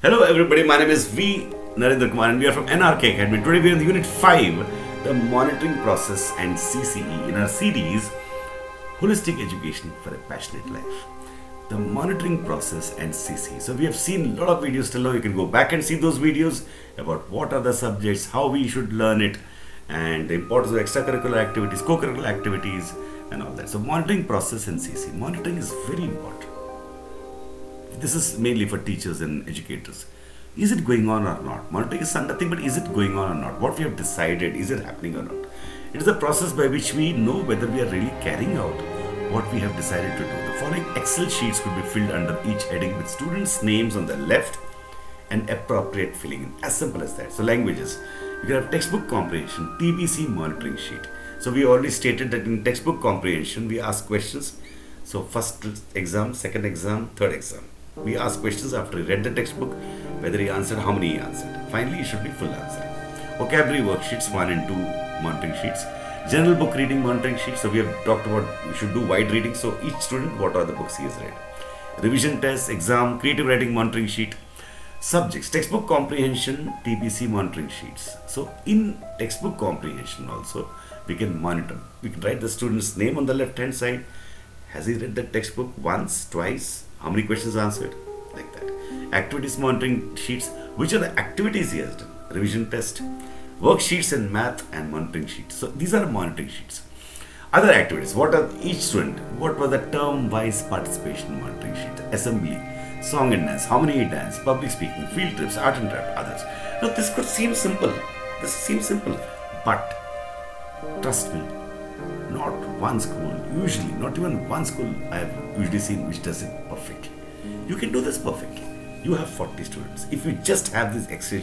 Hello everybody, my name is V. Narendra Kumar and we are from NRK Academy. Today we are in the Unit 5, the Monitoring Process and CCE in our series, Holistic Education for a Passionate Life. The Monitoring Process and CCE. So we have seen a lot of videos till now. You can go back and see those videos about what are the subjects, how we should learn it, and the importance of extracurricular activities, co-curricular activities and all that. So monitoring process and CCE. Monitoring is very important. This is mainly for teachers and educators. Is it going on or not? Monitoring is nothing but is it going on or not? What we have decided, is it happening or not? It is a process by which we know whether we are really carrying out what we have decided to do. The following Excel sheets could be filled under each heading with students' names on the left and appropriate filling in. As simple as that. So languages. You can have textbook comprehension, TBC monitoring sheet. So we already stated that in textbook comprehension, we ask questions. So first exam, second exam, third exam. We ask questions after he read the textbook, whether he answered, how many he answered. Finally, it should be full answer. Vocabulary worksheets 1 and 2 monitoring sheets. General book reading monitoring sheets. So we have talked about we should do wide reading. So each student, what are the books he has read. Revision test, exam, creative writing monitoring sheet. Subjects, textbook comprehension, TBC monitoring sheets. So in textbook comprehension also, we can monitor. We can write the student's name on the left hand side. Has he read the textbook once, twice? How many questions answered? Like that. Activities monitoring sheets. Which are the activities he has done? Revision test. Worksheets in math and monitoring sheets. So these are monitoring sheets. Other activities. What are each student? What was the term-wise participation monitoring sheet? Assembly, song and dance. How many he danced? Public speaking, field trips, art and craft, others. Now this could seem simple. This seems simple. But trust me, not one school, usually, not even one school I have usually seen which does it perfectly. You can do this perfectly. You have 40 students. If you just have these Excel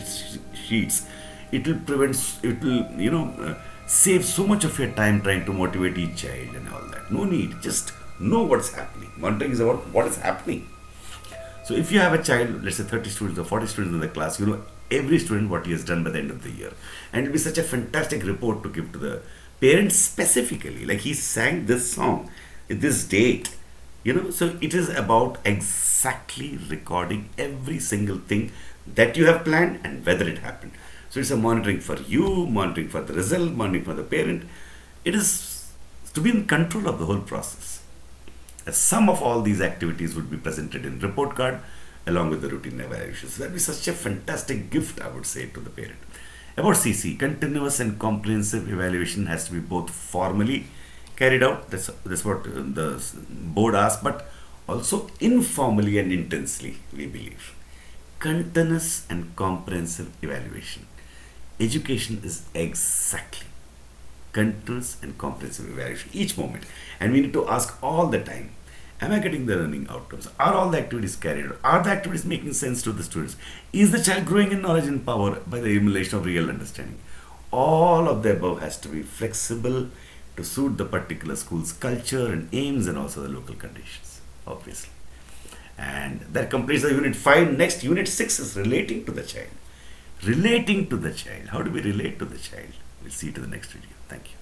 sheets, it will save so much of your time trying to motivate each child and all that. No need. Just know what's happening. Monitoring is about what is happening. So if you have a child, let's say 30 students or 40 students in the class, you know every student what he has done by the end of the year. And it will be such a fantastic report to give to the parents specifically, like he sang this song at this date, so it is about exactly recording every single thing that you have planned and whether it happened. So it's a monitoring for you, monitoring for the result, monitoring for the parent. It is to be in control of the whole process. A sum of all these activities would be presented in report card along with the routine evaluations. So that would be such a fantastic gift, I would say, to the parent. About CC, continuous and comprehensive evaluation has to be both formally carried out, that's what the board asks, but also informally and intensely, we believe. Continuous and comprehensive evaluation. Education is exactly continuous and comprehensive evaluation, each moment. And we need to ask all the time, am I getting the learning outcomes? Are all the activities carried out? Are the activities making sense to the students? Is the child growing in knowledge and power by the emulation of real understanding? All of the above has to be flexible to suit the particular school's culture and aims and also the local conditions, obviously. And that completes the Unit 5. Next, Unit 6 is relating to the child. Relating to the child. How do we relate to the child? We'll see it in the next video. Thank you.